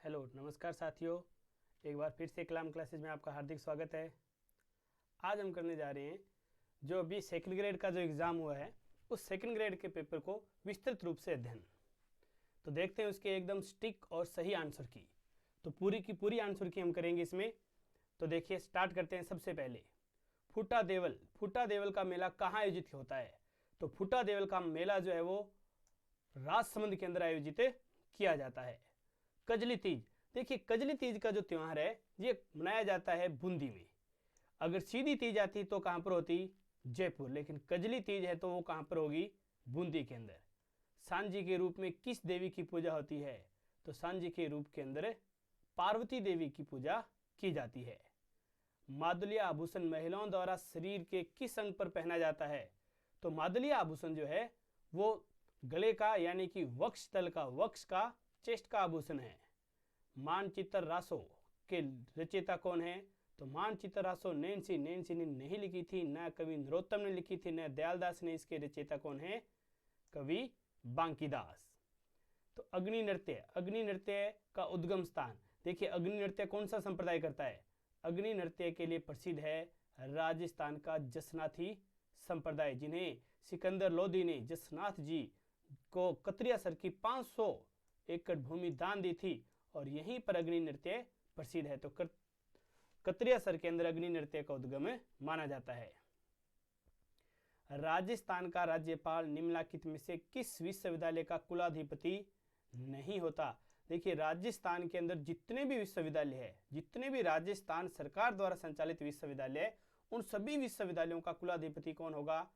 Hello नमस्कार साथियों, एक बार फिर से कलाम क्लासेज में आपका हार्दिक स्वागत है। आज हम करने जा रहे हैं जो अभी सेकंड ग्रेड का जो एग्ज़ाम हुआ है उस सेकंड ग्रेड के पेपर को विस्तृत रूप से अध्ययन। तो देखते हैं उसके एकदम स्टिक और सही आंसर की। तो पूरी की पूरी आंसर की हम करेंगे इसमें। तो देखिए स्टार्ट करते हैं। सबसे पहले फूटा देवल का मेला कहाँ आयोजित होता है? तो फूटा देवल का मेला जो है वो राजसमंद के अंदर आयोजित किया जाता है। कजली तीज, देखिए कजली तीज का जो त्यौहार है ये मनाया जाता है बूंदी में। अगर सीधी तीज आती तो कहां पर होती? जयपुर। लेकिन कजली तीज है तो वो कहां पर होगी? बूंदी के अंदर। सांझी के रूप में किस देवी की पूजा होती है? तो सांझी के रूप के अंदर पार्वती देवी की पूजा की जाती है। मादुलिया आभूषण महिलाओं द्वारा शरीर के किस अंग पर पहना जाता है? तो मादुलिया आभूषण जो है वो गले का यानी कि वक्ष तल का, वक्ष का, चेस्ट का आभूषण है। मानचित्र रासो के रचयिता कौन है? तो मानचित्र रासो नैन्सी ने नहीं लिखी थी, न कवि नरोत्तम ने लिखी थी, न दयालदास ने। इसके रचयिता कौन है? कवि बांकीदास। तो अग्नि नृत्य का उद्गम स्थान, देखिए अग्नि नृत्य कौन सा संप्रदाय करता है? अग्नि नृत्य के लिए प्रसिद्ध है राजस्थान का जसनाथी संप्रदाय, जिन्हें सिकंदर लोधी ने जसनाथ जी को कतरियासर की 500 एकड़ भूमि दान दी थी और यहीं पर अग्नि नृत्य प्रसिद्ध है। तो कतरियासर के अंदर अग्नि नृत्य का उद्गम माना जाता है। राजस्थान का राज्यपाल निम्नलिखित में से किस विश्वविद्यालय का कुलाधिपति नहीं होता? देखिए राजस्थान के अंदर जितने भी विश्वविद्यालय है, जितने भी राजस्थान सरकार द्वारा संचालित विश्वविद्यालय, उन सभी विश्वविद्यालयों का कुलाधिपति कौन होगा?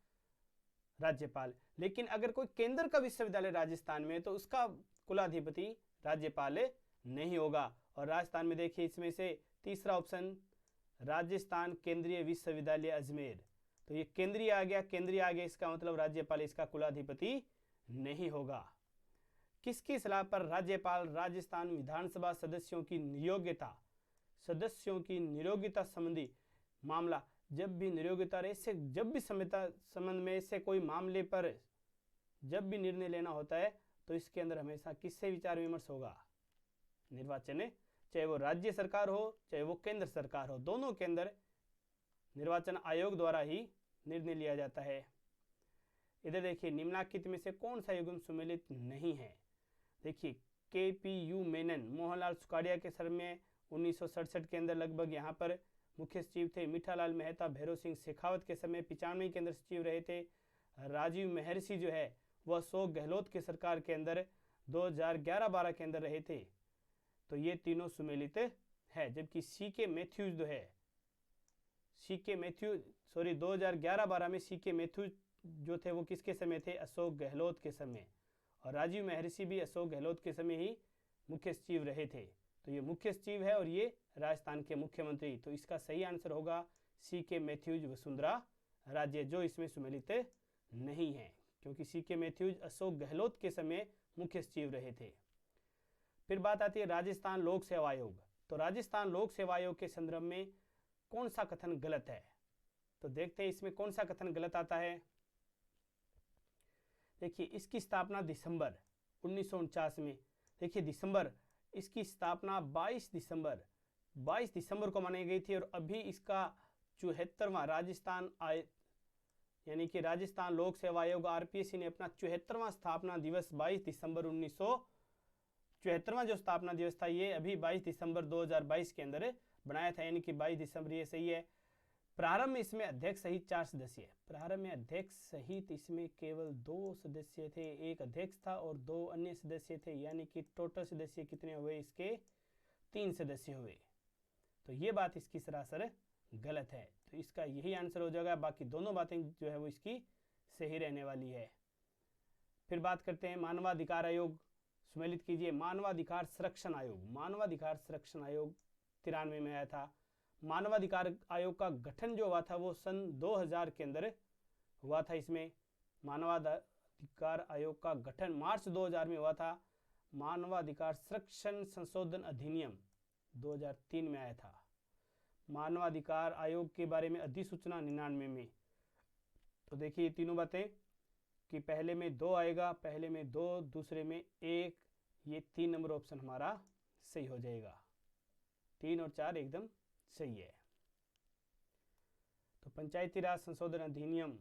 राज्यपाल। लेकिन अगर कोई केंद्र का विश्वविद्यालय राजस्थान में तो उसका कुलाधिपति राज्यपाल नहीं होगा। और राजस्थान में देखिए इसमें से तीसरा ऑप्शन राजस्थान केंद्रीय विश्वविद्यालय अजमेर। तो ये केंद्रीय आ गया, इसका मतलब राज्यपाल इसका कुलाधिपति नहीं होगा। किसकी सलाह पर राज्यपाल राजस्थान विधानसभा सदस्यों की नियोग्यता संबंधी मामला, जब भी नियोग्यता जब भी संबंध में इससे कोई मामले पर जब भी निर्णय लेना होता है तो इसके अंदर हमेशा किससे विचार विमर्श होगा? निर्वाचन, चाहे वो राज्य सरकार हो चाहे वो केंद्र सरकार हो, दोनों के अंदर निर्वाचन आयोग द्वारा ही निर्णय लिया जाता है। इधर देखिए निम्नलिखित में से कौन सा युग्म सुमेलित नहीं है? देखिए KPU मेनन मोहनलाल सुखाड़िया के सर में 1967 के अंदर लगभग यहाँ पर मुख्य सचिव थे। मीठालाल मेहता भैरव सिंह शेखावत के समय 95 के अंदर सचिव रहे थे। राजीव महर्षि जो है वह अशोक गहलोत के सरकार के अंदर 2011-12 के अंदर रहे थे। तो ये तीनों सुमेलित है। जबकि CK मैथ्यूज जो है 2011-12 में CK मैथ्यूज जो थे वो किसके समय थे? अशोक गहलोत के समय। और राजीव महर्षि भी अशोक गहलोत के समय ही मुख्य सचिव रहे थे। तो ये मुख्य सचिव है और ये राजस्थान के मुख्यमंत्री। तो इसका सही आंसर होगा CK मैथ्यूज वसुंधरा राज्य, जो इसमें सुमेलित नहीं है क्योंकि CK मैथ्यूज अशोक गहलोत के समय मुख्य सचिव रहे थे। फिर बात आती है राजस्थान लोक सेवा आयोग। तो राजस्थान लोक सेवा आयोग के संदर्भ में कौन सा कथन गलत है? तो देखते हैं इसमें कौन सा कथन गलत आता है। देखिए इसकी स्थापना दिसंबर 1949 में, देखिए इसकी स्थापना 22 दिसंबर को मनाई गई थी और अभी इसका 74वां यानी कि राजस्थान लोक सेवा आयोग RPSC ने अपना 74वां स्थापना दिवस 22 दिसंबर 1974वां जो स्थापना दिवस था ये अभी 22 दिसंबर 2022 के अंदर बनाया था, यानी कि 22 दिसंबर। ये सही है। प्रारंभ में इसमें अध्यक्ष सहित 4 सदस्य, प्रारंभ में अध्यक्ष सहित इसमें केवल 2 सदस्य थे, एक अध्यक्ष था और 2 अन्य सदस्य थे, यानी कि टोटल सदस्य कितने हुए इसके? 3 सदस्य हुए। तो ये बात इसकी सरासर गलत है। तो इसका यही आंसर हो जाएगा। बाकी दोनों बातें जो है वो इसकी सही रहने वाली है। फिर बात करते हैं मानवाधिकार आयोग। सुमेलित कीजिए मानवाधिकार संरक्षण आयोग। मानवाधिकार संरक्षण आयोग 93 में आया था। मानवाधिकार आयोग का गठन जो हुआ था वो सन 2000 के अंदर हुआ था। इसमें मानवाधिकार आयोग का गठन मार्च 2000 में हुआ था। मानवाधिकार संरक्षण संशोधन अधिनियम 2003 में आया था। मानवाधिकार आयोग के बारे में अधिसूचना 99 में। तो देखिए ये तीनों बातें कि पहले में 2 आएगा, पहले में 2, दूसरे में 1, ये 3 नंबर ऑप्शन हमारा सही हो जाएगा। 3 और 4 एकदम सही है। तो पंचायती राज संशोधन अधिनियम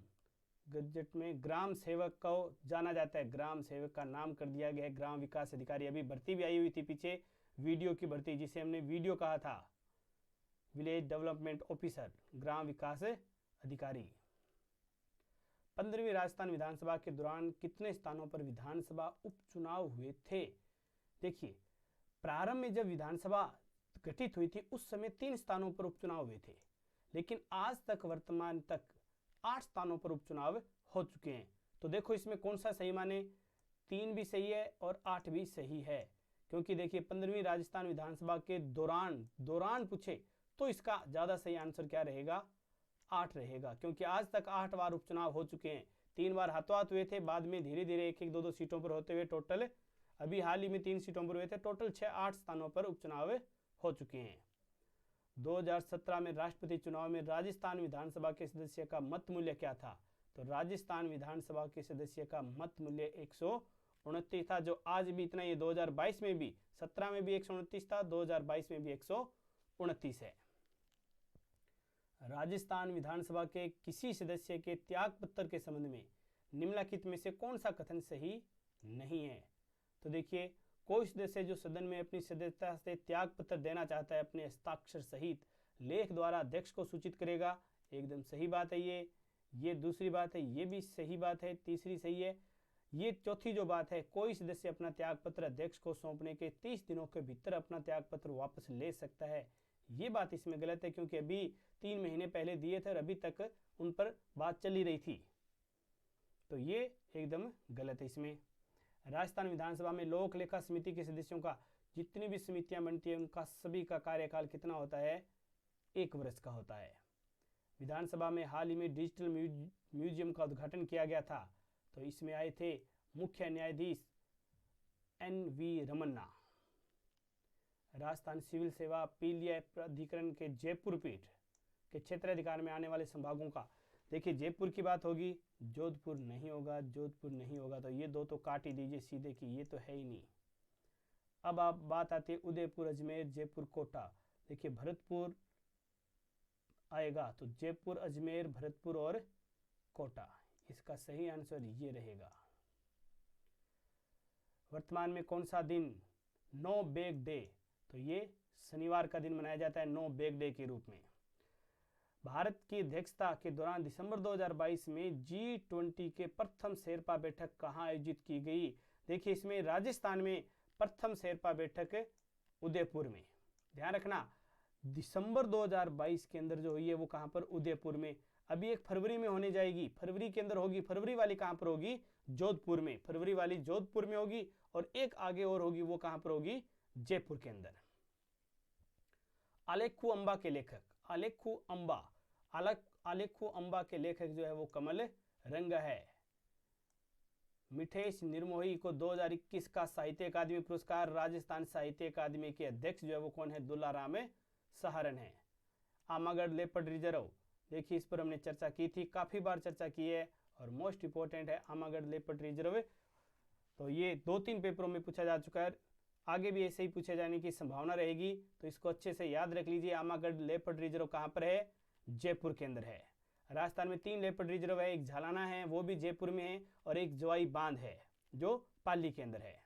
गजट में ग्राम सेवक को जाना जाता है, ग्राम सेवक का नाम कर दिया गया है ग्राम विकास अधिकारी। अभी भर्ती भी आई हुई थी पीछे, वीडियो की भर्ती, जिसे हमने वीडियो कहा था, विलेज डेवलपमेंट ऑफिसर, ग्राम विकास अधिकारी। 15वीं राजस्थान विधानसभा के दौरान कितने स्थानों पर विधानसभा उपचुनाव हुए थे? देखिए, प्रारंभ में जब विधानसभा गठित हुई थी उस समय 3 स्थानों पर उपचुनाव हुए थे, लेकिन आज तक वर्तमान तक 8 स्थानों पर उपचुनाव हो चुके हैं। तो देखो इसमें कौन सा सही माने, 3 भी सही है और 8 भी सही है, क्योंकि देखिए 15वीं राजस्थान विधानसभा के दौरान पूछे तो इसका ज्यादा सही आंसर क्या रहेगा, 8 रहेगा, क्योंकि आज तक 8 बार उपचुनाव हो चुके हैं। 3 बार हाथों हाथ हुए थे, बाद में धीरे धीरे 1-1, 2-2 सीटों पर होते हुए टोटल अभी हाल ही में 3 सीटों पर हुए थे, टोटल 6-8 स्थानों पर उपचुनाव हो चुके हैं। 2017 में राष्ट्रपति चुनाव में राजस्थान विधानसभा के सदस्य का मत मूल्य क्या था? तो राजस्थान विधानसभा के सदस्य का मत मूल्य 129 था, जो आज भी इतना ही, 2022 में भी, 17 में भी 129 था, 2022 में भी 129 है। राजस्थान विधानसभा के किसी सदस्य के त्याग पत्र के संबंध में निम्नलिखित में से कौन सा कथन सही नहीं है? तो देखिए, कोई सदस्य जो सदन में अपनी सदस्यता से त्याग पत्र देना चाहता है अपने हस्ताक्षर सहित लेख द्वारा अध्यक्ष को सूचित करेगा, एकदम सही बात है ये दूसरी बात है, ये भी सही बात है, तीसरी सही है। ये चौथी जो बात है, कोई सदस्य अपना त्याग पत्र अध्यक्ष को सौंपने के 30 दिनों के भीतर अपना त्याग पत्र वापस ले सकता है, ये बात इसमें गलत है, क्योंकि अभी 3 महीने पहले दिए थे और अभी तक उन पर बात चली रही थी, तो ये एकदम गलत है इसमें। राजस्थान विधानसभा में लोक लेखा समिति के सदस्यों का, जितनी भी समितियां बनती है उनका सभी का कार्यकाल कितना होता है? 1 वर्ष का होता है। विधानसभा में हाल ही में डिजिटल म्यूजियम का उद्घाटन किया गया था, तो इसमें आए थे मुख्य न्यायाधीश NV रमन्ना। राजस्थान सिविल सेवा अपीलीय प्राधिकरण के जयपुर पीठ के क्षेत्राधिकार में आने वाले संभागों का, देखिए जयपुर की बात होगी, जोधपुर नहीं होगा, जोधपुर नहीं होगा, तो ये 2 तो काट ही दीजिए सीधे कि ये तो है ही नहीं। अब आप बात आती है उदयपुर, अजमेर, जयपुर, कोटा। देखिए भरतपुर आएगा, तो जयपुर, अजमेर, भरतपुर और कोटा, इसका सही आंसर ये रहेगा। वर्तमान में कौन सा दिन नो बैग डे? तो ये शनिवार का दिन मनाया जाता है नो बैग डे के रूप में। भारत की अध्यक्षता के दौरान दिसंबर 2022 में G20 के प्रथम शेरपा बैठक कहाँ आयोजित की गई? देखिए इसमें राजस्थान में प्रथम शेरपा बैठक उदयपुर में, ध्यान रखना दिसंबर 2022 के अंदर जो हुई है वो कहाँ पर? उदयपुर में। अभी एक फरवरी में होने जाएगी, फरवरी के अंदर होगी, फरवरी वाली कहाँ पर होगी? जोधपुर में, फरवरी वाली जोधपुर में होगी, और एक आगे और होगी, वो कहाँ पर होगी? जयपुर के अंदर। आलेखू अंबा के लेखक, आलेखू अंबा के लेखक जो है वो कमल रंग है। मिठेश निर्मोही को 2021 का साहित्य अकादमी पुरस्कार, राजस्थान साहित्य अकादमी के अध्यक्ष जो है वो कौन है? दुलाराम सहारण है। आमागढ़ लेपर्ड रिजर्व, देखिए इस पर हमने चर्चा की थी, काफी बार चर्चा की है, और मोस्ट इंपोर्टेंट है आमागढ़ लेपर्ड रिजर्व। तो ये 2-3 पेपरों में पूछा जा चुका है, आगे भी ऐसे ही पूछे जाने की संभावना रहेगी, तो इसको अच्छे से याद रख लीजिए। आमागढ़ लेपर्ड रिजर्व कहाँ पर है? जयपुर के अंदर है। राजस्थान में 3 लेपर्ड रिजर्व है, एक झालाना है वो भी जयपुर में है, और एक जवाई बांध है जो पाली के अंदर है।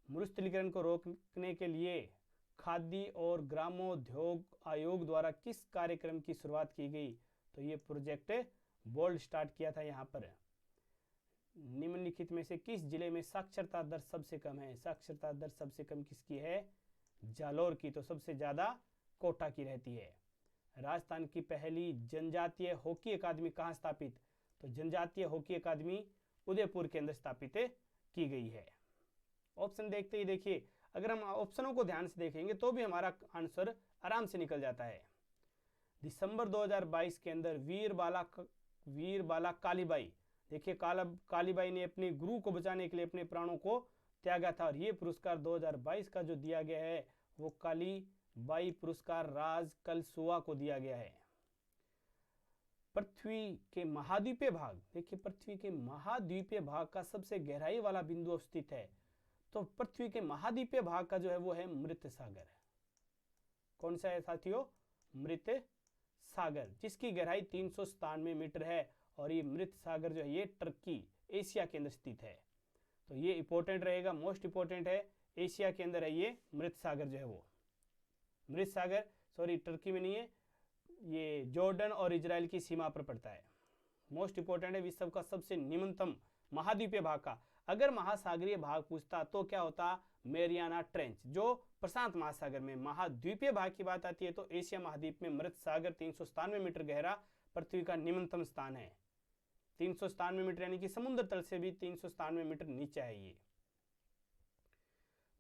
मरुस्थलीकरण को रोकने के लिए खादी और ग्रामोद्योग आयोग द्वारा किस कार्यक्रम की शुरुआत की गई? तो ये प्रोजेक्ट बोल्ड स्टार्ट किया था यहाँ पर। निम्नलिखित में से किस जिले में साक्षरता दर सबसे कम है? साक्षरता दर सबसे कम किसकी है? जालोर की, तो सबसे ज्यादा कोटा की रहती है। राजस्थान की पहली जनजातीय हॉकी अकादमी कहाँ स्थापित? तो जनजातीय हॉकी अकादमी उदयपुर के अंदर स्थापित की गई है। ऑप्शन देखते ही देखिए, अगर हम ऑप्शनों को ध्यान से देखेंगे तो भी हमारा आंसर आराम से निकल जाता है। दिसंबर 2022 के अंदर वीर बाला कालीबाई, देखिए कालीबाई ने अपने गुरु को बचाने के लिए अपने प्राणों को त्यागा था, और ये पुरस्कार 2022 का जो दिया गया है वो कालीबाई पुरस्कार राज कलसुआ को दिया गया है। पृथ्वी के महाद्वीपीय भाग, देखिए पृथ्वी के महाद्वीपीय भाग का सबसे गहराई वाला बिंदु स्थित है, तो पृथ्वी के महाद्वीपीय भाग का जो है वो है मृत सागर। कौन सा है साथियों? मृत सागर, जिसकी गहराई 397 मीटर है और ये मृत सागर जो है ये टर्की एशिया के अंदर स्थित है। तो ये इंपॉर्टेंट रहेगा, मोस्ट इंपॉर्टेंट है, एशिया के अंदर है ये मृत सागर जो है वो। मृत सागर सॉरी टर्की में नहीं है, ये जॉर्डन और इजराइल की सीमा पर पड़ता है। मोस्ट इंपॉर्टेंट है, विश्व का सबसे निम्नतम महाद्वीपीय भाग का। अगर महासागरीय भाग पूछता तो क्या होता? मैरियाना ट्रेंच, जो प्रशांत महासागर में। महाद्वीपीय भाग की बात आती है तो एशिया महाद्वीप में मृत सागर 397 मीटर गहरा पृथ्वी का निम्नतम स्थान है। 397 मीटर यानी कि समुद्र तल से भी 397 मीटर नीचे है ये।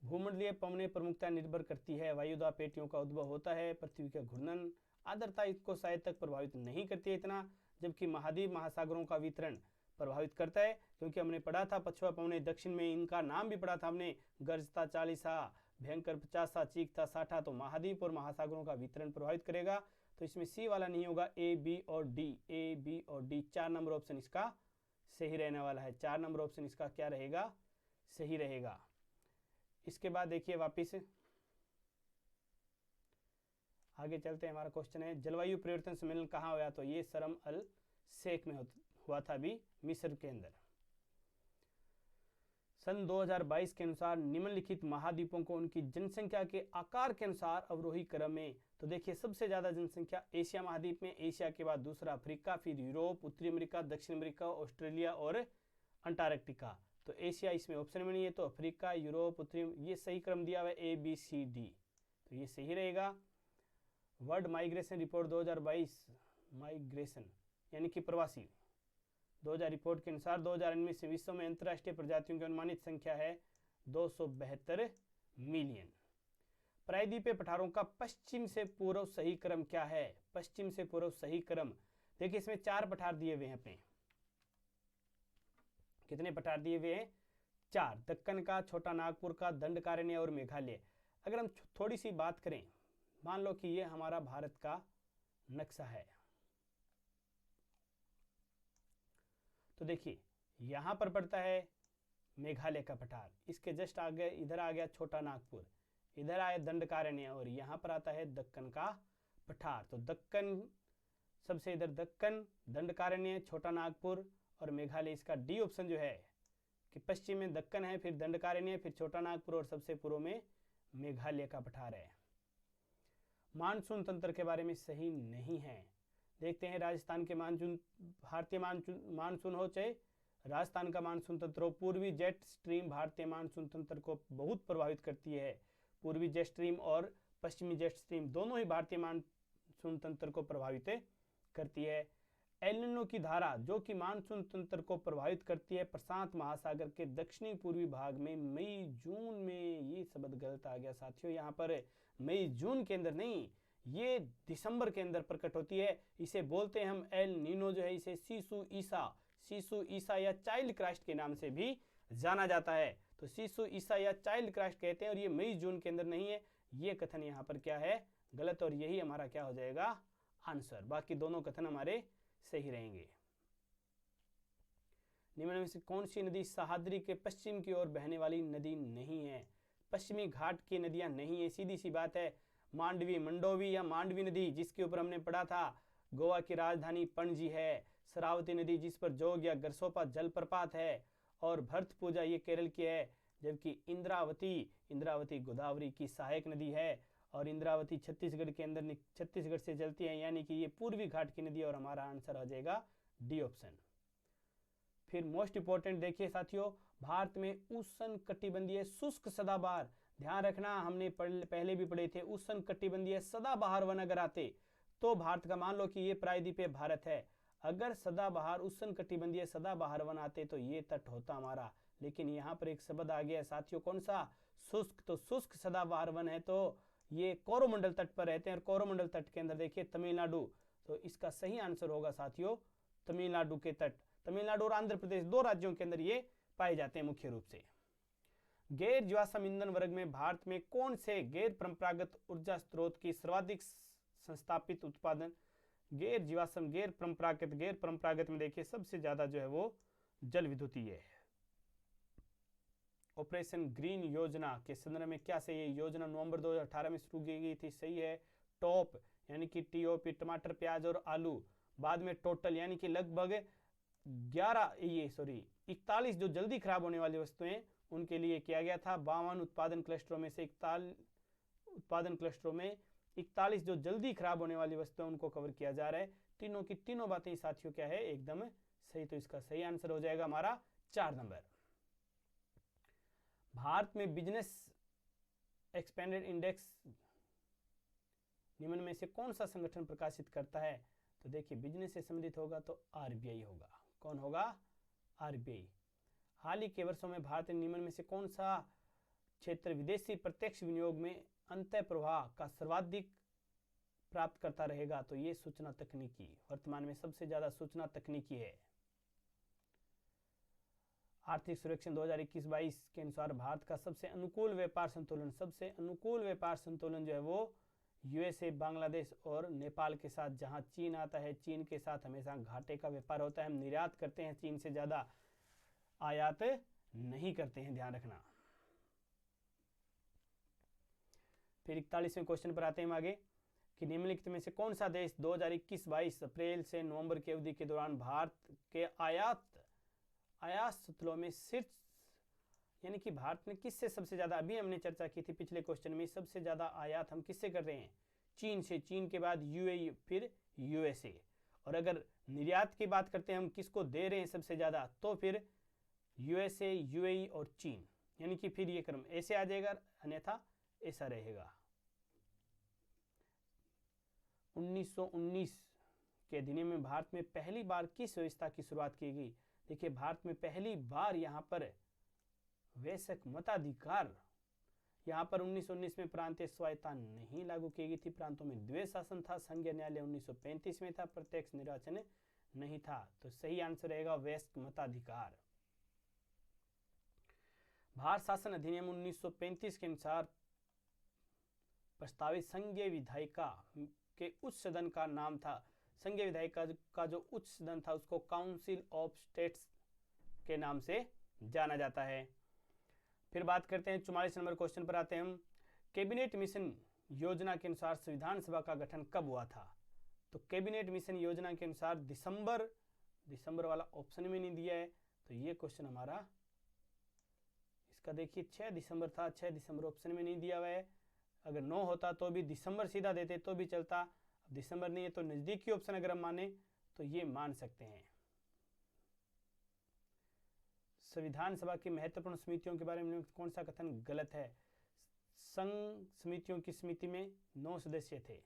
भूमंडलीय पवनें प्रमुखता निर्भर करती है, वायुदाब पेटियों का उद्भव होता है, पृथ्वी का घूर्णन आर्द्रता इसको शायद तक प्रभावित नहीं करती है इतना, जबकि महाद्वीप महासागरों का वितरण प्रभावित करता है। क्योंकि हमने पढ़ा था पछुआ पवनें दक्षिण में, इनका नाम भी पढ़ा था हमने, गर्जता 40, भयंकर 50, चीखता 60। तो महाद्वीप और महासागरों का वितरण प्रभावित करेगा। तो इसमें सी वाला नहीं होगा, ए बी और डी, ए बी और डी, 4 नंबर ऑप्शन इसका सही रहने वाला है। 4 नंबर ऑप्शन इसका क्या रहेगा? सही रहेगा। इसके बाद देखिए वापिस आगे चलते हैं। हमारा क्वेश्चन है जलवायु परिवर्तन सम्मेलन कहाँ हुआ? तो ये शर्म अल शेख में हुआ था अभी मिस्र के अंदर। सन 2022 के अनुसार निम्नलिखित महाद्वीपों को उनकी जनसंख्या के आकार के अनुसार अवरोही क्रम में, तो देखिए सबसे ज्यादा जनसंख्या एशिया महाद्वीप में, एशिया के बाद दूसरा अफ्रीका, फिर यूरोप, उत्तरी अमेरिका, दक्षिण अमेरिका, ऑस्ट्रेलिया और अंटार्कटिका। तो एशिया इसमें ऑप्शन में नहीं है, तो अफ्रीका, यूरोप, उत्तरी, ये सही क्रम दिया हुआ है ए बी सी डी, तो ये सही रहेगा। वर्ल्ड माइग्रेशन रिपोर्ट 2022, माइग्रेशन यानी कि प्रवासी 2000 रिपोर्ट के अनुसार 2019 से विश्व में अंतर्राष्ट्रीय प्रजातियों की अनुमानित संख्या है 272 मिलियन। प्रायद्वीपीय पठारों का पश्चिम से पूर्व सही क्रम क्या है? पश्चिम से पूर्व सही क्रम, देखिए इसमें 4 पठार दिए हुए हैं अपने। कितने पठार दिए हुए हैं? 4, दक्कन का, छोटा नागपुर का, दंडकारण्य और मेघालय। अगर हम थोड़ी सी बात करें, मान लो कि ये हमारा भारत का नक्शा है, तो देखिए यहां पर पड़ता है मेघालय का पठार, इसके जस्ट आगे इधर आ गया छोटा नागपुर, इधर आया दंडकारण्य और यहां पर आता है दक्कन का पठार। तो दक्कन सबसे इधर दक्कन, दंडकारण्य, छोटा नागपुर और मेघालय, इसका डी ऑप्शन जो है कि पश्चिम में दक्कन है, फिर दंडकारण्य, फिर छोटा नागपुर और सबसे पूर्व में मेघालय का पठार है। मानसून तंत्र के बारे में सही नहीं है। देखते हैं राजस्थान के मानसून, भारतीय मानसून हो चाहे राजस्थान का मानसून तंत्र हो, पूर्वी जेट स्ट्रीम भारतीय मानसून तंत्र को बहुत प्रभावित करती है। पूर्वी जेट स्ट्रीम और पश्चिमी जेट स्ट्रीम दोनों ही भारतीय मानसून तंत्र को प्रभावित करती है। एल नीनो की धारा जो कि मानसून तंत्र को प्रभावित करती है प्रशांत महासागर के दक्षिणी पूर्वी भाग में मई जून में, ये शब्द गलत आ गया साथियों, यहाँ पर मई जून के अंदर नहीं, ये दिसंबर के अंदर प्रकट होती है। इसे बोलते हैं हम एल नीनो जो है, इसे शिशु ईसा या चाइल्ड क्राइस्ट के नाम से भी जाना जाता है। तो शिशु ईसा या चाइल्ड क्राइस्ट कहते हैं और ये मई जून के अंदर नहीं है, ये कथन यहाँ पर क्या है? गलत, और यही हमारा क्या हो जाएगा? आंसर। बाकी दोनों कथन हमारे सही रहेंगे। निम्न में से कौन सी नदी सह्याद्री के पश्चिम की ओर बहने वाली नदी नहीं है? पश्चिमी घाट की नदियां नहीं है, सीधी सी बात है। मांडवी, मंडोवी या मांडवी नदी जिसके ऊपर हमने पढ़ा था, गोवा की राजधानी पणजी है। शरावती नदी जिस पर जोग या गरसोपा जलप्रपात है, और भरत पूजा ये केरल की है। जबकि इंद्रावती गोदावरी की सहायक नदी है, और इंद्रावती छत्तीसगढ़ के अंदर, छत्तीसगढ़ से चलती है, यानी कि ये पूर्वी घाट की नदी, और हमारा आंसर हो जाएगा डी ऑप्शन। फिर मोस्ट इंपोर्टेंट देखिए साथियों, भारत में उष्ण कटिबंधीय शुष्क सदाबहार, ध्यान रखना हमने पहले भी पढ़े थे, उष्ण कटिबंधीय सदाबहार वन अगर आते तो भारत का, मान लो कि ये प्रायद्वीपीय भारत है, अगर सदाबहार उष्ण कटिबंधीय सदाबहार वन आते तो ये तट होता हमारा। लेकिन यहाँ पर एक शब्द आ गया साथियों, कौन सा? शुष्क। तो शुष्क सदाबहार वन है तो ये कोरोमंडल तट पर रहते हैं, और कोरोमंडल तट के अंदर देखिए तमिलनाडु, तो इसका सही आंसर होगा साथियों तमिलनाडु के तट। तमिलनाडु और आंध्र प्रदेश 2 राज्यों के अंदर ये पाए जाते हैं मुख्य रूप से। गैर जीवाश्म ईंधन वर्ग में भारत में कौन से गैर परंपरागत ऊर्जा स्रोत की सर्वाधिक संस्थापित उत्पादन? गैर जीवाश्म, गैर परंपरागत में देखिए सबसे ज्यादा जो है वो जल विद्युतीय है। ऑपरेशन ग्रीन योजना के संदर्भ में क्या सही है? योजना नवंबर 2018 में शुरू की गई थी, सही है। टॉप यानी कि टीओपी टमाटर प्याज और आलू, बाद में टोटल यानी कि लगभग 41 जो जल्दी खराब होने वाली वस्तुएं उनके लिए किया गया था। 52 उत्पादन क्लस्टरों में से 41 जो जल्दी खराब होने वाली वस्तुएं उनको कवर किया जा रहा है। तीनों की तीनों बातें साथियों क्या है? एकदम सही। तो इसका सही आंसर हो जाएगा हमारा 4 नंबर। भारत में बिजनेस एक्सपेंडेड इंडेक्स निम्न में से कौन सा संगठन प्रकाशित करता है? तो देखिए, बिजनेस से संबंधित होगा तो आरबीआई होगा। कौन होगा? आरबीआई। हाल ही के वर्षों में भारत ने निम्न में से कौन सा क्षेत्र विदेशी प्रत्यक्ष विनियोग में अंतः प्रवाह का सर्वाधिक प्राप्त करता रहेगा? तो ये सूचना तकनीकी, वर्तमान में सबसे ज्यादा सूचना तकनीकी है। आर्थिक सर्वेक्षण 2021-22 के अनुसार भारत का सबसे अनुकूल व्यापार संतुलन जो है वो यूएसए, बांग्लादेश और नेपाल के साथ, जहां चीन आता है, चीन के साथ हमेशा घाटे का व्यापार होता है। हम निर्यात करते हैं चीन से, ज्यादा आयात नहीं करते हैं, ध्यान रखना। फिर 41वें क्वेश्चन पर आते हैं आगे कि निम्नलिखित में से कौन सा देश 2021-22 अप्रैल से नवंबर की अवधि के दौरान भारत के आयात सूत्रों में शीर्ष, यानी कि भारत ने किससे सबसे ज्यादा, अभी हमने चर्चा की थी पिछले क्वेश्चन में, सबसे ज्यादा आयात हम किससे कर रहे हैं? चीन से। चीन के बाद यूएई, फिर यूएसए। और अगर निर्यात की बात करते हैं हम किसको दे रहे हैं सबसे ज्यादा, तो फिर यूएसए, यूएई और चीन, यानी कि फिर ये क्रम ऐसे आ जाएगा, अन्यथा ऐसा रहेगा। 1919 के अधिनियम में भारत में पहली बार किस व्यवस्था की शुरुआत की गई? देखिए, भारत में पहली बार यहाँ पर वयस्क मताधिकार, यहाँ पर 1919 में प्रांतीय स्वायत्तता नहीं लागू की गई थी। प्रांतों में द्वैध शासन था। संघीय न्यायालय 1935 में था। प्रत्यक्ष निर्वाचन नहीं था। तो सही आंसर रहेगा वयस्क मताधिकार। भारत शासन अधिनियम 1935 के अनुसार प्रस्तावित संघीय विधायिका के उच्च सदन का नाम था, संघीय विधायिका का जो उच्च सदन था उसको काउंसिल ऑफ स्टेट्स के नाम से जाना जाता है। फिर बात करते हैं 44 नंबर क्वेश्चन पर आते हैं हम। कैबिनेट मिशन योजना के अनुसार संविधान सभा का गठन कब हुआ था? तो कैबिनेट मिशन योजना के अनुसार दिसंबर वाला ऑप्शन में नहीं दिया है, तो ये क्वेश्चन हमारा, इसका देखिए 6 दिसंबर था, 6 दिसंबर ऑप्शन में नहीं दिया हुआ है। अगर 9 होता तो भी दिसंबर सीधा देते तो भी चलता, अब दिसंबर नहीं है तो नजदीकी ऑप्शन अगर हम माने तो ये मान सकते हैं। संविधान सभा की महत्वपूर्ण समितियों के बारे में कौन सा कथन गलत है? संघ समितियों की समिति में 9 सदस्य थे।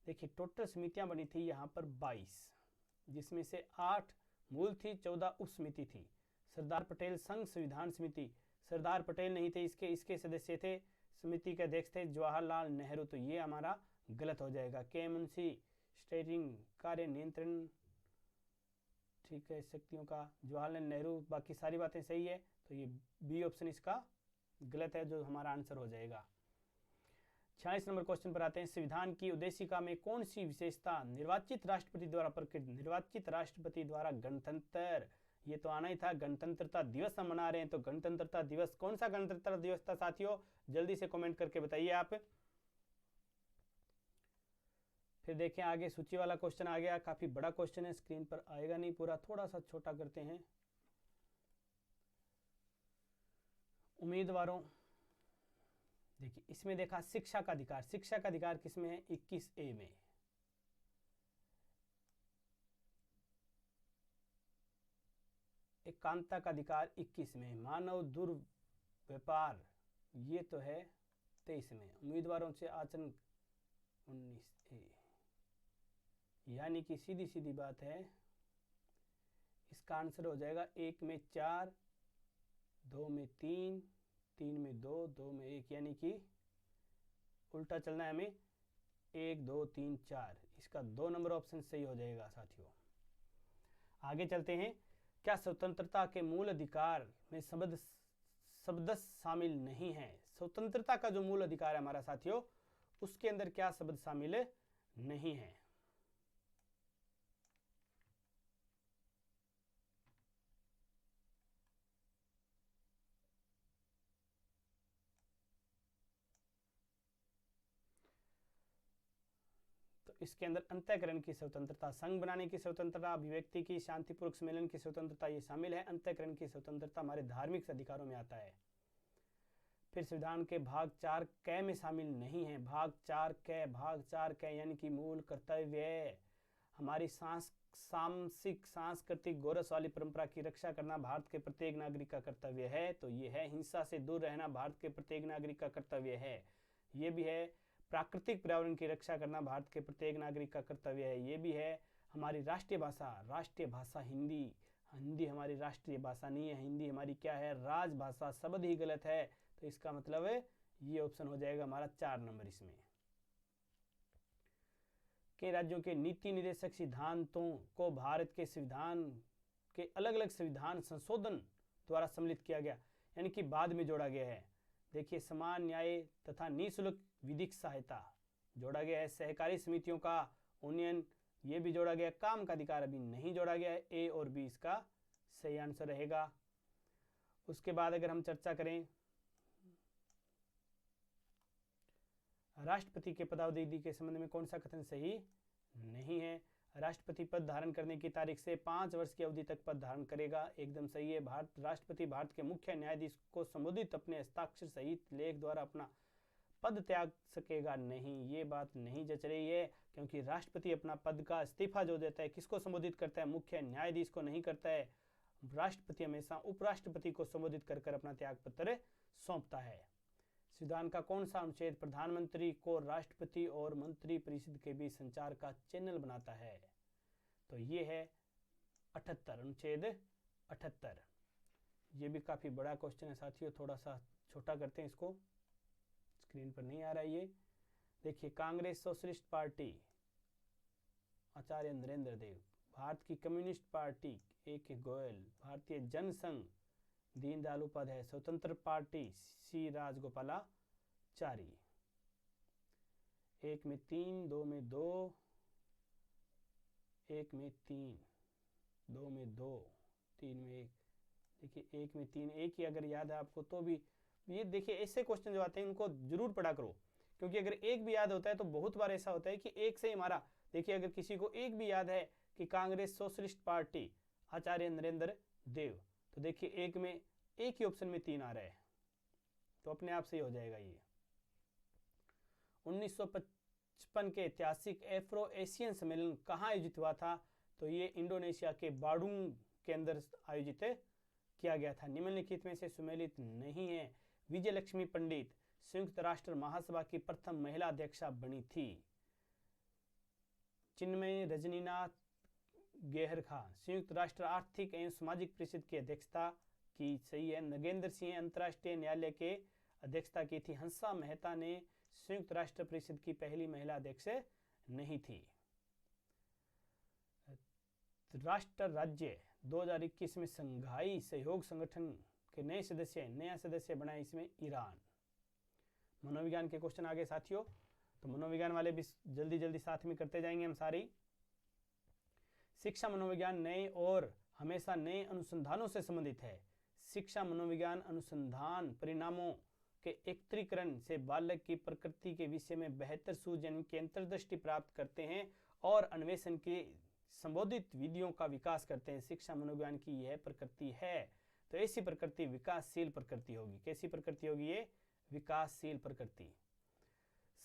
देखिए, टोटल समितियां बनी थी यहाँ पर 22, जिसमें से 8 मूल थी, 14 उप समिति थी। सरदार पटेल संघ संविधान समिति, सरदार पटेल नहीं थे, इसके सदस्य थे। समिति के अध्यक्ष थे जवाहरलाल नेहरू, तो ये हमारा गलत हो जाएगा। केएमसी स्टेरिंग कार्य नियंत्रण, ठीक है, शक्तियों का जवाहरलाल नेहरू, बाकी सारी बातें सही है, तो ये बी ऑप्शन इसका गलत है, जो हमारा आंसर हो जाएगा। 46 नंबर क्वेश्चन पर आते हैं। संविधान की उद्देशिका में कौन सी विशेषता निर्वाचित राष्ट्रपति द्वारा प्रकट, निर्वाचित राष्ट्रपति द्वारा गणतंत्र, ये तो आना ही था। गणतंत्रता दिवस हम मना रहे हैं, तो गणतंत्रता दिवस, कौन सा गणतंत्रता दिवस था साथियों? जल्दी से कमेंट करके बताइए आप। फिर देखें आगे, सूची वाला क्वेश्चन आ गया, काफी बड़ा क्वेश्चन है, स्क्रीन पर आएगा नहीं पूरा, थोड़ा सा छोटा करते हैं। उम्मीदवारों, देखिए इसमें देखा शिक्षा का अधिकार, शिक्षा का अधिकार किसमें है? 21A में। एकांतता का अधिकार 21 में। मानव दुर्व्यवहार, ये तो है 23 में। उम्मीदवारों से आचरण 19A, यानी कि सीधी सीधी बात है, इसका आंसर हो जाएगा 1 में 4, 2 में 3, 3 में 2, 2 में 1, यानी कि उल्टा चलना है हमें, 1 2 3 4, इसका 2 नंबर ऑप्शन सही हो जाएगा साथियों। आगे चलते हैं। क्या स्वतंत्रता के मूल अधिकार में शब्द शामिल नहीं है? स्वतंत्रता का जो मूल अधिकार है हमारा साथियों, उसके अंदर क्या शब्द शामिल नहीं है? इसके अंदर अंतःकरण की स्वतंत्रता, संघ बनाने की स्वतंत्रता, अभिव्यक्ति की, शांतिपूर्वक सम्मेलन की स्वतंत्रता ये शामिल है। अंतःकरण की स्वतंत्रता हमारे धार्मिक अधिकारों में आता है। फिर संविधान के भाग 4 क में शामिल नहीं है। भाग 4 क यानी कि मूल कर्तव्य, हमारी सांस्कृतिक गौरवशाली परंपरा की रक्षा करना भारत के प्रत्येक नागरिक का कर्तव्य है। तो ये है हिंसा से दूर रहना भारत के प्रत्येक नागरिक का कर्तव्य है। ये भी है प्राकृतिक पर्यावरण की रक्षा करना भारत के प्रत्येक नागरिक का कर्तव्य है। ये भी है हमारी राष्ट्रीय भाषा हिंदी। हिंदी हमारी राष्ट्रीय भाषा नहीं है, हिंदी हमारी क्या है, राजभाषा। शब्द ही गलत है, तो इसका मतलब है ये ऑप्शन हो जाएगा हमारा 4 नंबर। इसमें के राज्यों के नीति निर्देशक सिद्धांतों को भारत के संविधान के अलग अलग संविधान संशोधन द्वारा सम्मिलित किया गया, यानी कि बाद में जोड़ा गया है। देखिए, समान न्याय तथा निःशुल्क विधिक सहायता जोड़ा गया है। सहकारी समितियों का यूनियन ये भी जोड़ा गया। काम का अधिकार अभी नहीं जोड़ा गया है। ए और बी इसका सही आंसर रहेगा। उसके बाद अगर हम चर्चा करें राष्ट्रपति के पदावधि के संबंध में कौन सा कथन सही नहीं है। राष्ट्रपति पद धारण करने की तारीख से 5 वर्ष की अवधि तक पद धारण करेगा, एकदम सही है। राष्ट्रपति भारत के मुख्य न्यायाधीश को संबोधित अपने हस्ताक्षर सहित लेख द्वारा अपना पद त्याग सकेगा नहीं, ये बात नहीं जच रही है, क्योंकि राष्ट्रपति अपना पद का इस्तीफा जो देता है किसको संबोधित करता है, मुख्य न्यायाधीश को नहीं करता है। राष्ट्रपति हमेशा उपराष्ट्रपति को संबोधित कर अपना त्याग पत्र सौंपता है। संविधान का कौन सा अनुच्छेद प्रधानमंत्री को राष्ट्रपति और मंत्री परिषद के बीच संचार का चैनल बनाता है? तो ये है 78, अनुच्छेद 78। ये भी काफी बड़ा क्वेश्चन है साथियों, थोड़ा सा छोटा करते हैं इसको, स्क्रीन पर नहीं आ रहा है ये। देखिए, कांग्रेस सोशलिस्ट पार्टी आचार्य नरेंद्र देव, भारत की कम्युनिस्ट पार्टी A.K. गोयल, भारतीय जनसंघ दीनदयाल उपाध्याय, स्वतंत्र पार्टी सी राजगोपालाचारी। 1 में 3, 2 में 2, 1 में 3, 2 में 2, 3 में 1। देखिए 1 में 3, एक ही अगर याद है आपको तो भी ये देखिए ऐसे क्वेश्चन जो आते हैं इनको जरूर पढ़ा करो, क्योंकि अगर एक भी याद होता है तो बहुत बार ऐसा होता है कि एक से ही हमारा, देखिए अगर किसी को एक भी याद है कि कांग्रेस सोशलिस्ट पार्टी आचार्य नरेंद्र देव, तो देखिए एक में एक ही ऑप्शन में 3 आ रहा है, तो अपने आप से ही हो जाएगा ये। 1955 के ऐतिहासिक एफ्रो एशियन सम्मेलन कहाँ आयोजित हुआ था? तो ये इंडोनेशिया के बाडुंग के अंदर आयोजित किया गया था। निम्नलिखित में से सुमेलित नहीं है। विजय लक्ष्मी पंडित संयुक्त राष्ट्र महासभा की प्रथम महिला अध्यक्षा बनी थी। चिन्मय रजनीनाथ गेहर खां संयुक्त राष्ट्र आर्थिक एवं सामाजिक परिषद की अध्यक्षता की, सही है। नगेंद्र सिंह अंतर्राष्ट्रीय न्यायालय के अध्यक्षता की थी। हंसा मेहता ने संयुक्त राष्ट्र परिषद की पहली महिला अध्यक्ष नहीं थी। राष्ट्र राज्य 2021 में संघाई सहयोग संगठन के नया सदस्य बनाए, इसमें ईरान। मनोविज्ञान के क्वेश्चन आगे साथियों, तो मनोविज्ञान वाले भी जल्दी साथ में करते जाएंगे हम सारी। शिक्षा मनोविज्ञान नए और हमेशा नए अनुसंधानों से संबंधित है। शिक्षा मनोविज्ञान अनुसंधान परिणामों के एकत्रीकरण से बालक की प्रकृति के विषय में बेहतर सूझ की अंतर्दृष्टि प्राप्त करते हैं और अन्वेषण की संबोधित विधियों का विकास करते हैं। शिक्षा मनोविज्ञान की यह प्रकृति है। तो ऐसी प्रकृति विकासशील प्रकृति होगी। कैसी प्रकृति होगी? ये विकासशील प्रकृति।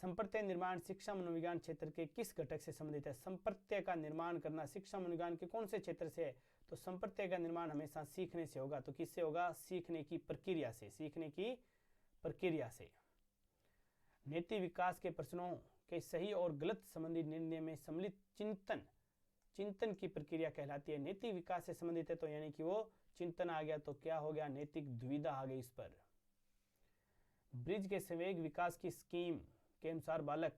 संप्रत्यय निर्माण शिक्षा मनोविज्ञान क्षेत्र के किस घटक से संबंधित है? संप्रत्यय का निर्माण करना शिक्षा मनोविज्ञान के कौन से क्षेत्र से है? तो संप्रत्यय का निर्माण हमेशा सीखने से होगा। तो किससे होगा? सीखने की प्रक्रिया से। सीखने की प्रक्रिया से। नैतिक विकास के प्रश्नों के सही और गलत संबंधी निर्णय में सम्मिलित चिंतन की प्रक्रिया कहलाती है। नैतिक विकास से संबंधित है तो यानी कि वो चिंतन आ गया, तो क्या हो गया? नैतिक दुविधा आ गई इस पर। ब्रिज के संवेग विकास की स्कीम के अनुसार बालक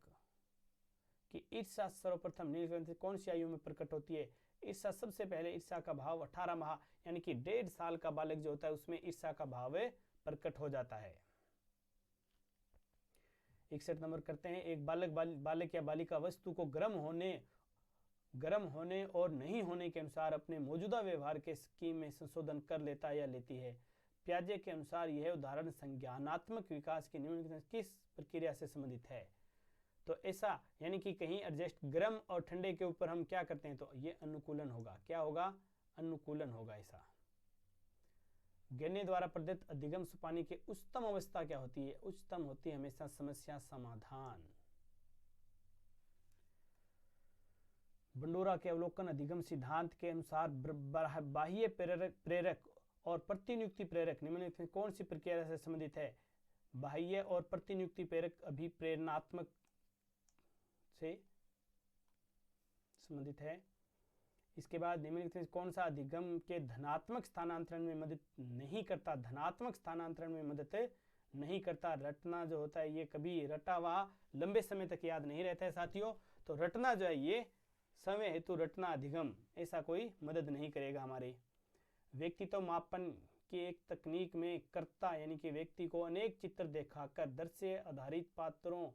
की ईर्ष्या सर्वप्रथम निम्नलिखित कौन सी आयु में प्रकट होती है? ईर्ष्या सबसे पहले ईर्ष्या का भाव 18 माह यानी कि 1.5 साल का बालक जो होता है उसमें ईर्ष्या का भाव प्रकट हो जाता है। 61 नंबर करते हैं। एक बालक या बालिका वस्तु को गर्म होने और नहीं होने के अनुसार अपने मौजूदा व्यवहार के स्कीम में संशोधन कर लेता है या लेती है। पियाजे के अनुसार यह उदाहरण संज्ञानात्मक विकास की निम्नलिखित किस प्रक्रिया से संबंधित है? तो ऐसा यानी कि कहीं एडजस्ट गर्म और ठंडे के ऊपर हम क्या करते हैं, तो ये अनुकूलन होगा। क्या होगा? अनुकूलन होगा। ऐसा गिरने द्वारा प्रदत्त अधिगम पानी की उच्चतम अवस्था क्या होती है? उच्चतम होती है हमेशा समस्या समाधान। बंडोरा के अवलोकन अधिगम सिद्धांत के अनुसार बाह्य प्रेरक और प्रतिनियुक्ति प्रेरक निम्नलिखित में कौन सी प्रक्रिया से संबंधित है? बाह्य और प्रतिनियुक्ति प्रेरक अभिप्रेरणात्मक से संबंधित है। इसके बाद निम्नलिखित में कौन सा अधिगम के धनात्मक स्थानांतरण में मदद नहीं करता? धनात्मक स्थानांतरण में मदद नहीं करता। रटना जो होता है ये कभी रटा हुआ लंबे समय तक याद नहीं रहता है साथियों। तो रटना जो है ये समय हेतु रटना अधिगम ऐसा कोई मदद नहीं करेगा हमारे। व्यक्तित्व मापन की एक तकनीक में कर्ता यानी कि व्यक्ति को अनेक चित्र दिखाकर दृश्य आधारित पात्रों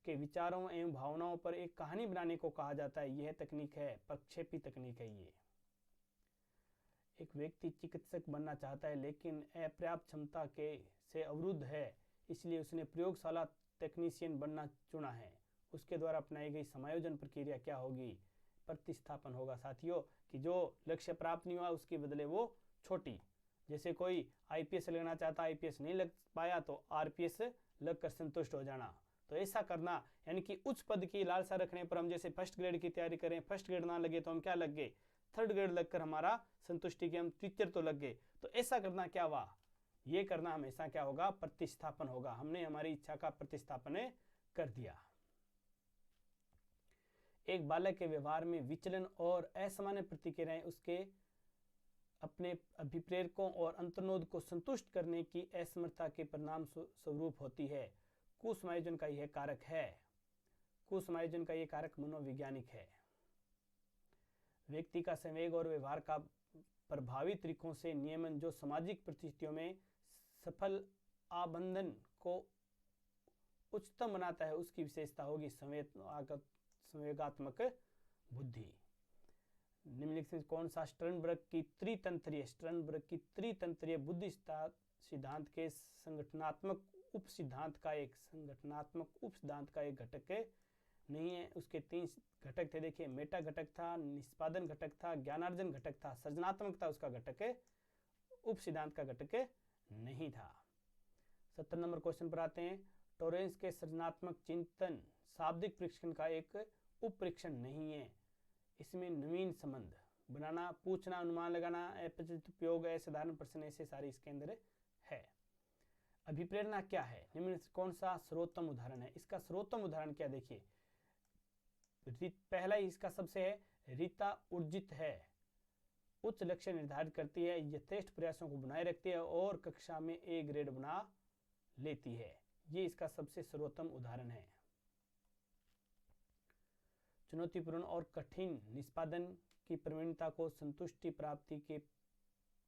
के विचारों एवं भावनाओं पर एक कहानी बनाने को कहा जाता है। यह तकनीक है प्रक्षेपी तकनीक है। ये एक व्यक्ति चिकित्सक बनना चाहता है लेकिन अपर्याप्त क्षमता के से अवरुद्ध है, इसलिए उसने प्रयोगशाला टेक्नीशियन बनना चुना है। उसके द्वारा अपनाई गई समायोजन प्रक्रिया क्या होगी? प्रतिस्थापन होगा साथियों। कि जो लक्ष्य प्राप्त नहीं हुआ उसके बदले वो छोटी, जैसे कोई आईपीएस लगना चाहता, आईपीएस नहीं लग पाया तो आरपीएस लग कर संतुष्ट हो जाना। तो ऐसा करना यानी कि उच्च पद की लालसा रखने पर हम जैसे फर्स्ट ग्रेड की तैयारी करें, फर्स्ट ग्रेड ना लगे तो हम क्या लग गए? थर्ड ग्रेड लगकर हमारा संतुष्टि के हम टीचर तो लग गए। तो ऐसा करना क्या हुआ? ये करना हमेशा क्या होगा? प्रतिस्थापन होगा। हमने हमारी इच्छा का प्रतिस्थापन कर दिया। एक बालक के व्यवहार में विचलन और असामान्य प्रतिक्रियाएं उसके अपने अभिप्रेरकों और अंतर्नोद को संतुष्ट करने की असमर्थता के परिणाम स्वरूप होती है। कुसमायोजन का यह कारक है। कुसमायोजन का यह कारक मनोवैज्ञानिक है। व्यक्ति का संवेग और व्यवहार का प्रभावी तरीकों से नियमन जो सामाजिक परिस्थितियों में सफल आबंधन को उच्चतम बनाता है उसकी विशेषता होगी संवेगात्मक बुद्धि। निम्नलिखित में कौन सा स्टर्नबर्ग की त्रितंत्रीय बुद्धि सिद्धांत के संगठनात्मक उप सिद्धांत का एक घटक नहीं है? उसके 3 घटक थे। देखिए, मेटा घटक था, निष्पादन घटक था, ज्ञानार्जन घटक था, सृजनात्मकता उसका घटक उप सिद्धांत का घटक नहीं था। 70 नंबर क्वेश्चन पर आते हैं। टॉरेंस के सृजनात्मक चिंतन शाब्दिक परीक्षण का एक उप परीक्षण नहीं है। इसमें नवीन संबंध बनाना, पूछना, अनुमान लगाना, अपरिचित उपयोग, असाधारण प्रश्न ऐसे सारे इसके अंदर है। अभिप्रेरणा क्या है? निम्न कौन सा सर्वोत्तम उदाहरण है? इसका सर्वोत्तम उदाहरण क्या? देखिए, पहला ही इसका सबसे है, रीता ऊर्जित है, उच्च लक्ष्य निर्धारित करती है, यथेष्ट प्रयासों को बनाए रखती है और कक्षा में ए ग्रेड बना लेती है। ये इसका सबसे सर्वोत्तम उदाहरण है। चुनौतीपूर्ण और कठिन निष्पादन की प्रवीणता को संतुष्टि प्राप्ति के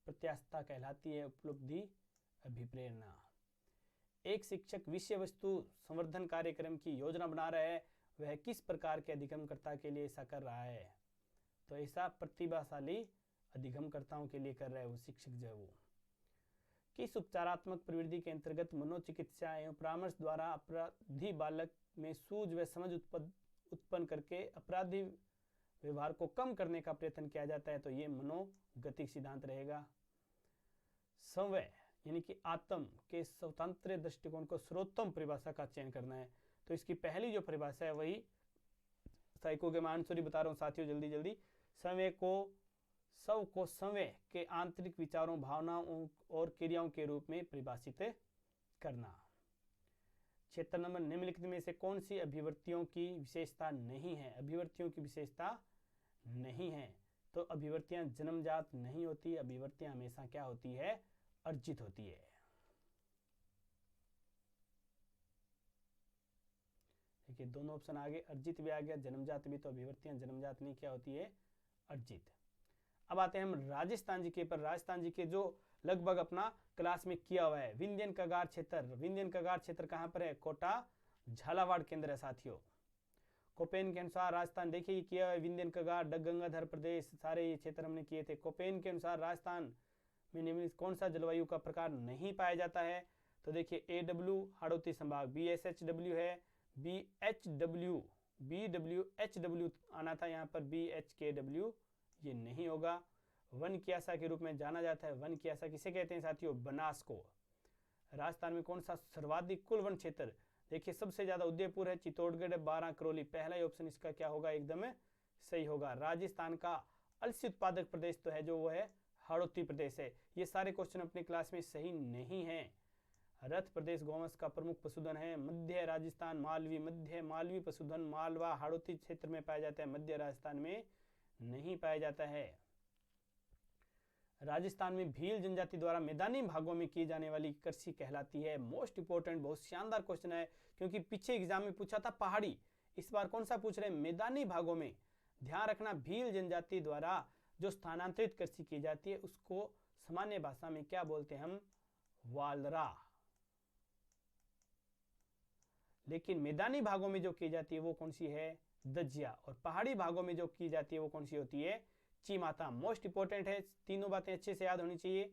प्रत्याशा कहलाती है। उपलब्धि अभिप्रेरणा। एक शिक्षक विषय वस्तु संवर्धन कार्यक्रम की योजना बना रहा है, वह किस प्रकार के अधिगमकर्ता के लिए ऐसा कर रहा है? तो ऐसा प्रतिभाशाली अधिगमकर्ताओं के लिए कर रहा है वो शिक्षक जो है वो। किस उपचारात्मक प्रवृत्ति के अंतर्गत मनोचिकित्सा एवं परामर्श द्वारा अपराधी बालक में सूझ व समझ उत्पन्न करके अपराधी व्यवहार को कम करने का प्रयत्न किया जाता है? तो ये मनोगतिक सिद्धांत रहेगा। संवय यानी कि आत्म के स्वतंत्र दृष्टिकोण को सर्वोत्तम परिभाषा का चयन करना है। तो इसकी पहली जो परिभाषा है वही साइको के मानसूरी बता रहा हूँ साथियों, जल्दी जल्दी। संवय को संवय के आंतरिक विचारों, भावनाओं और क्रियाओं के रूप में परिभाषित करना। 76 नंबर, निम्नलिखित में से कौन सी अभिव्यक्तियों की विशेषता नहीं है? अभिव्यक्तियों की विशेषता नहीं है। तो अभिव्यक्तियां जन्मजात नहीं होती, अभिव्यक्तियां हमेशा क्या होती है? अर्जित होती है। देखिए, दोनों ऑप्शन आगे, अर्जित भी आ गया, जन्मजात भी। तो अभिव्यक्तियां जन्मजात नहीं, क्या होती है? अर्जित। अब आते हैं हम राजस्थान जी के पर। राजस्थान जी के जो लगभग अपना क्लास में किया हुआ है। विंध्यन कगार क्षेत्र। विंध्यन कगार क्षेत्र कहाँ पर है? कोटा झालावाड़ के अंदर है साथियों। कोपेन के अनुसार राजस्थान, देखिए किया हुआ है विंध्यन कगार, गंगाधर प्रदेश, सारे ये क्षेत्र हमने किए थे। कोपेन के अनुसार राजस्थान में निम्नलिखित कौन सा जलवायु का प्रकार नहीं पाया जाता है? तो देखिए AW हाड़ौती संभाग, BSHW है, BHW आना था, यहाँ पर BHKW, ये नहीं होगा। वन की आशा के रूप में जाना जाता है। वन की आशा किसे कहते हैं साथियों? बनास को। राजस्थान में कौन सा सर्वाधिक कुल वन क्षेत्र? देखिए सबसे ज्यादा उदयपुर है, चित्तौड़गढ़ है, 12 करौली। पहला ही ऑप्शन इसका क्या होगा? एकदम सही होगा। राजस्थान का अलसी उत्पादक प्रदेश तो है जो वो है हाड़ौती प्रदेश है। ये सारे क्वेश्चन अपनी क्लास में सही नहीं है। रथ प्रदेश गौवंश का प्रमुख पशुधन है। मध्य राजस्थान मालवी, मध्य मालवी पशुधन मालवा हाड़ौती क्षेत्र में पाया जाता है, मध्य राजस्थान में नहीं पाया जाता है। राजस्थान में भील जनजाति द्वारा मैदानी भागों में की जाने वाली कृषि कहलाती है। मोस्ट इंपोर्टेंट, बहुत शानदार क्वेश्चन है, क्योंकि पीछे एग्जाम में पूछा था पहाड़ी, इस बार कौन सा पूछ रहे हैं? मैदानी भागों में। ध्यान रखना, भील जनजाति द्वारा जो स्थानांतरित कृषि की जाती है उसको सामान्य भाषा में क्या बोलते हैं हम? वालरा। लेकिन मैदानी भागों में जो की जाती है वो कौन सी है? दजिया। और पहाड़ी भागों में जो की जाती है वो कौन सी होती है? चीमाता। मोस्ट इंपोर्टेंट है, तीनों बातें अच्छे से याद होनी चाहिए।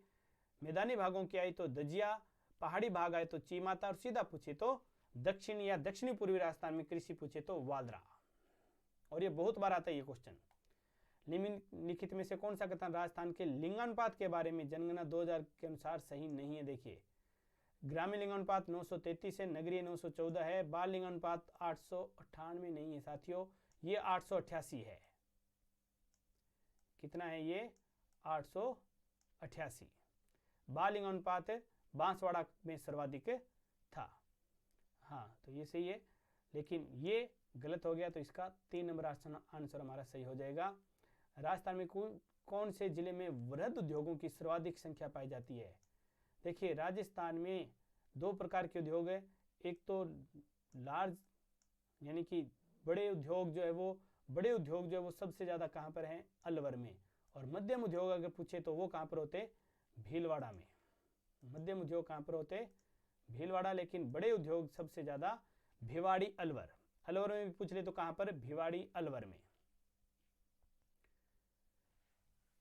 मैदानी भागों की आई तो दजिया, पहाड़ी भाग आए तो चीमाता, और सीधा पूछे तो दक्षिण या दक्षिणी पूर्वी राजस्थान में कृषि पूछे तो वालरा। और ये बहुत बार आता है ये क्वेश्चन। निम्नलिखित में से कौन सा कथन राजस्थान के लिंगानुपात के बारे में जनगणना 2000 के अनुसार सही नहीं है? देखिए ग्रामीण लिंगानुपात 933 है, नगरीय 914 है, बाल लिंगानुपात 898 नहीं है साथियों, ये 888 है। कितना है ये? 888। बाल लिंगानुपात बांसवाड़ा में सर्वाधिक था। हाँ तो ये सही है, लेकिन ये गलत हो गया, तो इसका 3 नंबर आंसर हमारा सही हो जाएगा। राजस्थान में कौन से जिले में वृहद उद्योगों की सर्वाधिक संख्या पाई जाती है? देखिए राजस्थान में 2 प्रकार के उद्योग है। एक तो लार्ज यानी कि बड़े उद्योग जो है वो सबसे ज्यादा कहाँ पर हैं? अलवर में। और मध्यम उद्योग अगर पूछे तो वो कहाँ पर होते? भीलवाड़ा में। मध्यम उद्योग कहाँ पर होते? भीलवाड़ा। लेकिन बड़े उद्योग सबसे ज्यादा भिवाड़ी, अलवर। अलवर में भी पूछ ले तो कहाँ पर? भिवाड़ी, अलवर में।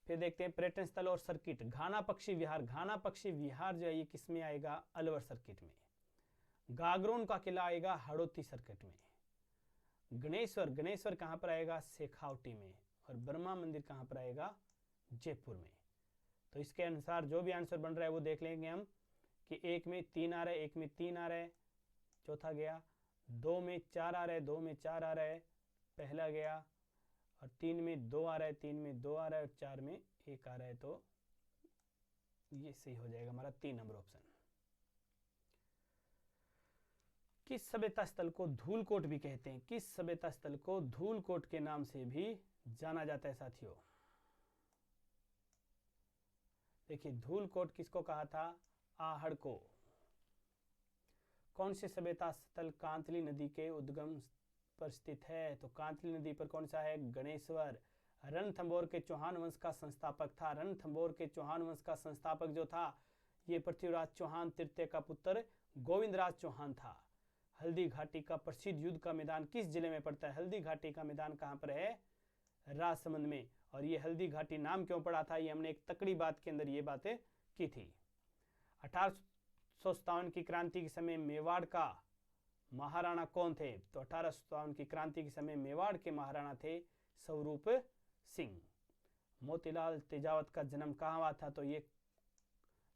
फिर देखते हैं पर्यटन स्थल और सर्किट। घाना पक्षी विहार, घाना पक्षी विहार जो है ये किस में आएगा? अलवर सर्किट में। गागरोन का किला आएगा हाड़ौती सर्किट में। गणेश्वर कहां पर आएगा? शेखावटी में। और ब्रह्मा मंदिर कहां पर आएगा? जयपुर में। तो इसके अनुसार जो भी आंसर बन रहा है वो देख लेंगे हम कि 1 में 3 आ रहा है, 1 में 3 आ रहा है, चौथा गया। 2 में 4 आ रहा है, 2 में 4 आ रहा है, पहला गया। और 3 में 2 आ रहा है, 3 में 2 आ रहा है, और 4 में 1 आ रहा है, तो ये सही हो जाएगा हमारा 3 नंबर ऑप्शन। किस सभ्यता स्थल को धूलकोट भी कहते हैं? किस सभ्यता स्थल को धूलकोट के नाम से भी जाना जाता है साथियों? देखिए धूलकोट किसको कहा था? आहड़ को। कौन से सभ्यता स्थल कांतली नदी के उद्गम पर स्थित है? तो कांतली नदी पर कौन सा है? गणेश्वर। रणथंभौर के चौहान वंश का संस्थापक था। रणथंभौर के चौहान वंश का संस्थापक जो था ये पृथ्वीराज चौहान तृतीय का पुत्र गोविंदराज चौहान था। हल्दी घाटी का प्रसिद्ध युद्ध का मैदान किस जिले में पड़ता है? हल्दी घाटी का मैदान कहाँ पर है? राजसमंद में। और ये हल्दी घाटी नाम क्यों पड़ा था? ये हमने एक तकड़ी बात के अंदर ये बातें की थी। 1857 की क्रांति के समय मेवाड़ का महाराणा कौन थे? तो 1857 की क्रांति के समय मेवाड़ के महाराणा थे स्वरूप सिंह। मोतीलाल तेजावत का जन्म कहाँ हुआ था? तो ये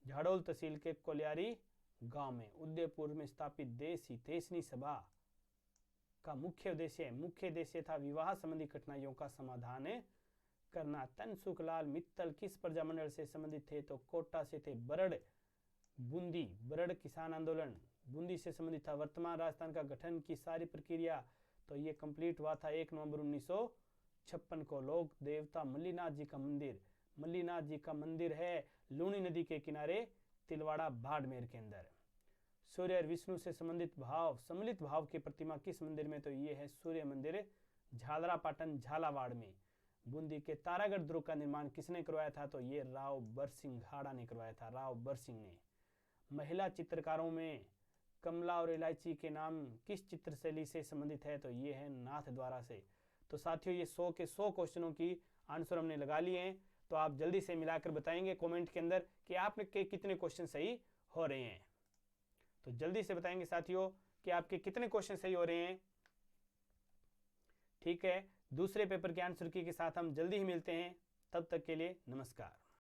झाड़ोल तहसील के कोलियारी गांव में। उदयपुर में स्थापित देश हितैषणी सभा का मुख्य उद्देश्य था विवाह संबंधी कठिनाइयों का समाधान करना। तनसुखलाल मित्तल किस प्रजामंडल से संबंधित थे? तो कोटा से थे। बरड़ किसान आंदोलन बूंदी से संबंधित था। वर्तमान राजस्थान का गठन की सारी प्रक्रिया तो ये कंप्लीट हुआ था 1 नवंबर 1956 को। लोक देवता मल्लीनाथ जी का मंदिर है लूनी नदी के किनारे तिलवाड़ा बाड़मेर के अंदर। सूर्य और विष्णु से संबंधित सम्मिलित भाव की प्रतिमा किस मंदिर में? तो ये है सूर्य मंदिर झालरापाटन झालावाड़ में। बूंदी के तारागढ़ दुर्ग का निर्माण किसने करवाया था? तो ये राव बरसिंह घाड़ा ने करवाया था, राव बरसिंह ने। महिला चित्रकारों में कमला और इलायची के नाम किस चित्र शैली से संबंधित है? तो ये है नाथ द्वारा से। तो साथियों ये 100 के 100 क्वेश्चनों की आंसर हमने लगा लिए हैं। तो आप जल्दी से मिलाकर बताएंगे कमेंट के अंदर कि आपने के कितने क्वेश्चन सही हो रहे हैं। तो जल्दी से बताएंगे साथियों कि आपके कितने क्वेश्चन सही हो रहे हैं। ठीक है, दूसरे पेपर के आंसर की के साथ हम जल्दी ही मिलते हैं। तब तक के लिए नमस्कार।